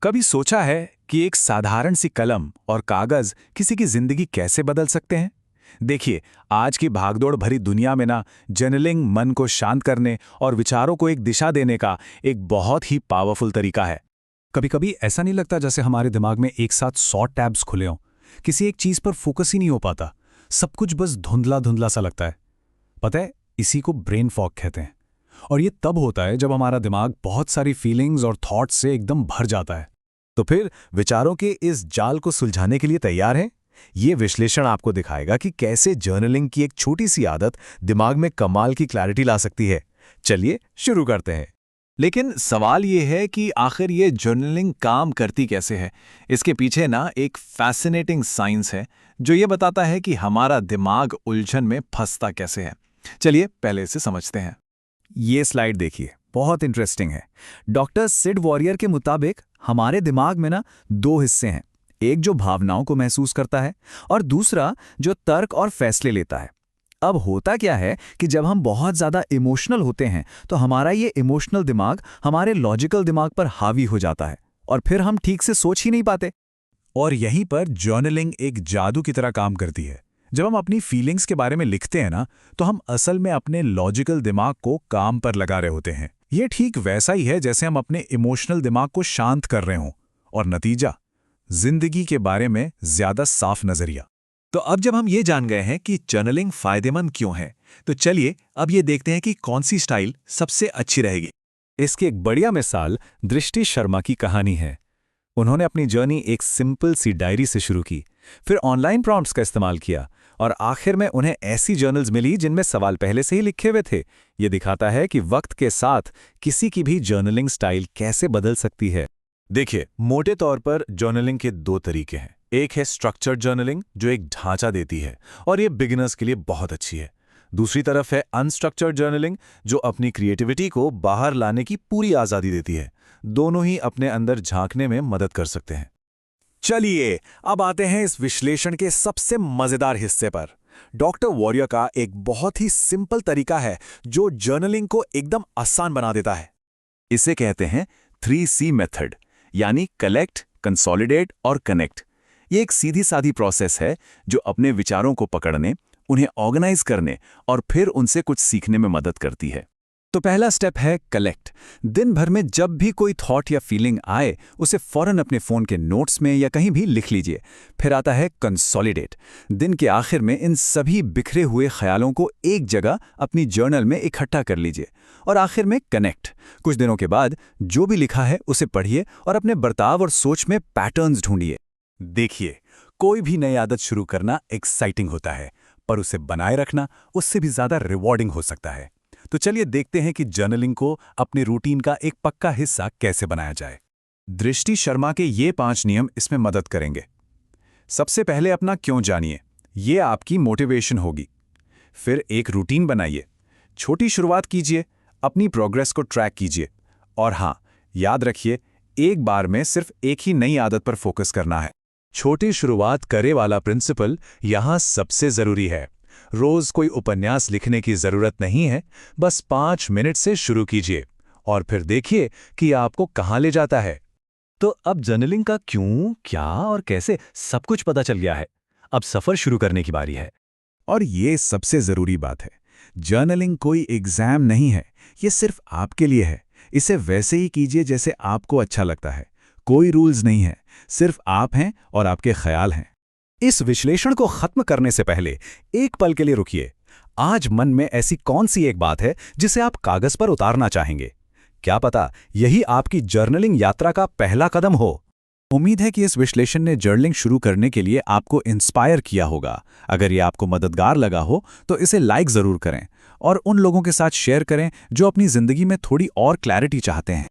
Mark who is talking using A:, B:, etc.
A: कभी सोचा है कि एक साधारण सी कलम और कागज किसी की जिंदगी कैसे बदल सकते हैं? देखिए, आज की भागदौड़ भरी दुनिया में ना जर्नलिंग मन को शांत करने और विचारों को एक दिशा देने का एक बहुत ही पावरफुल तरीका है।
B: कभी कभी ऐसा नहीं लगता जैसे हमारे दिमाग में एक साथ 100 टैब्स खुले हों। किसी एक चीज पर फोकस ही नहीं हो पाता। सब कुछ बस धुंधला धुंधला सा लगता है। पता है, इसी को ब्रेन फॉग कहते हैं। और ये तब होता है जब हमारा दिमाग बहुत सारी फीलिंग्स और थॉट्स से एकदम भर जाता है।
C: तो फिर विचारों के इस जाल को सुलझाने के लिए तैयार हैं? ये विश्लेषण आपको दिखाएगा कि कैसे जर्नलिंग की एक छोटी सी आदत दिमाग में कमाल की क्लैरिटी ला सकती है। चलिए शुरू करते हैं।
A: लेकिन सवाल ये है कि आखिर ये जर्नलिंग काम करती कैसे है? इसके पीछे ना एक फैसिनेटिंग साइंस है जो ये बताता है कि हमारा दिमाग उलझन में फंसता कैसे है। चलिए पहले इसे समझते हैं।
B: ये स्लाइड देखिए, बहुत इंटरेस्टिंग है। डॉक्टर सिड वॉरियर के मुताबिक हमारे दिमाग में ना 2 हिस्से हैं। एक जो भावनाओं को महसूस करता है और दूसरा जो तर्क और फैसले लेता है। अब होता क्या है कि जब हम बहुत ज़्यादा इमोशनल होते हैं तो हमारा ये इमोशनल दिमाग हमारे लॉजिकल दिमाग पर हावी हो जाता है और फिर हम ठीक से सोच ही नहीं पाते।
C: और यहीं पर जर्नलिंग एक जादू की तरह काम करती है। जब हम अपनी फीलिंग्स के बारे में लिखते हैं ना, तो हम असल में अपने लॉजिकल दिमाग को काम पर लगा रहे होते हैं। ये ठीक वैसा ही है जैसे हम अपने इमोशनल दिमाग को शांत कर रहे हों। और नतीजा, जिंदगी के बारे में ज्यादा साफ नजरिया।
D: तो अब जब हम ये जान गए हैं कि जर्नलिंग फायदेमंद क्यों है, तो चलिए अब ये देखते हैं कि कौन सी स्टाइल सबसे अच्छी रहेगी।
B: इसकी एक बढ़िया मिसाल दृष्टि शर्मा की कहानी है। उन्होंने अपनी जर्नी एक सिंपल सी डायरी से शुरू की, फिर ऑनलाइन प्रॉम्प्ट्स का इस्तेमाल किया और आखिर में उन्हें ऐसी जर्नल्स मिली जिनमें सवाल पहले से ही लिखे हुए थे। ये दिखाता है कि वक्त के साथ किसी की भी जर्नलिंग स्टाइल कैसे बदल सकती है।
C: देखिए, मोटे तौर पर जर्नलिंग के 2 तरीके हैं। एक है स्ट्रक्चर्ड जर्नलिंग, जो एक ढांचा देती है और ये बिगिनर्स के लिए बहुत अच्छी है। दूसरी तरफ है अनस्ट्रक्चर्ड जर्नलिंग, जो अपनी क्रिएटिविटी को बाहर लाने की पूरी आज़ादी देती है। दोनों ही अपने अंदर झांकने में मदद कर सकते हैं।
D: चलिए अब आते हैं इस विश्लेषण के सबसे मजेदार हिस्से पर। डॉक्टर वॉरियर का एक बहुत ही सिंपल तरीका है जो जर्नलिंग को एकदम आसान बना देता है।
C: इसे कहते हैं 3C मेथड, यानी कलेक्ट, कंसोलिडेट और कनेक्ट। ये एक सीधी सादी प्रोसेस है जो अपने विचारों को पकड़ने, उन्हें ऑर्गेनाइज करने और फिर उनसे कुछ सीखने में मदद करती है।
B: तो पहला स्टेप है कलेक्ट। दिन भर में जब भी कोई थॉट या फीलिंग आए, उसे फौरन अपने फ़ोन के नोट्स में या कहीं भी लिख लीजिए। फिर आता है कंसोलिडेट। दिन के आखिर में इन सभी बिखरे हुए ख्यालों को एक जगह अपनी जर्नल में इकट्ठा कर लीजिए। और आखिर में कनेक्ट। कुछ दिनों के बाद जो भी लिखा है उसे पढ़िए और अपने बर्ताव और सोच में पैटर्न्स ढूंढिए।
C: देखिए, कोई भी नई आदत शुरू करना एक्साइटिंग होता है, पर उसे बनाए रखना उससे भी ज़्यादा रिवॉर्डिंग हो सकता है। तो चलिए देखते हैं कि जर्नलिंग को अपने रूटीन का एक पक्का हिस्सा कैसे बनाया जाए। दृष्टि शर्मा के ये 5 नियम इसमें मदद करेंगे। सबसे पहले अपना क्यों जानिए, ये आपकी मोटिवेशन होगी। फिर एक रूटीन बनाइए, छोटी शुरुआत कीजिए, अपनी प्रोग्रेस को ट्रैक कीजिए। और हाँ, याद रखिए, एक बार में सिर्फ एक ही नई आदत पर फोकस करना है। छोटी शुरुआत करे वाला प्रिंसिपल यहाँ सबसे जरूरी है। रोज कोई उपन्यास लिखने की जरूरत नहीं है, बस 5 मिनट से शुरू कीजिए और फिर देखिए कि आपको कहाँ ले जाता है।
B: तो अब जर्नलिंग का क्यों, क्या और कैसे सब कुछ पता चल गया है। अब सफर शुरू करने की बारी है।
C: और ये सबसे जरूरी बात है, जर्नलिंग कोई एग्जाम नहीं है, ये सिर्फ आपके लिए है। इसे वैसे ही कीजिए जैसे आपको अच्छा लगता है। कोई रूल्स नहीं है, सिर्फ आप हैं और आपके ख्याल हैं।
B: इस विश्लेषण को खत्म करने से पहले एक पल के लिए रुकिए। आज मन में ऐसी कौन सी एक बात है जिसे आप कागज पर उतारना चाहेंगे? क्या पता यही आपकी जर्नलिंग यात्रा का पहला कदम हो।
A: उम्मीद है कि इस विश्लेषण ने जर्नलिंग शुरू करने के लिए आपको इंस्पायर किया होगा। अगर ये आपको मददगार लगा हो तो इसे लाइक ज़रूर करें और उन लोगों के साथ शेयर करें जो अपनी ज़िंदगी में थोड़ी और क्लैरिटी चाहते हैं।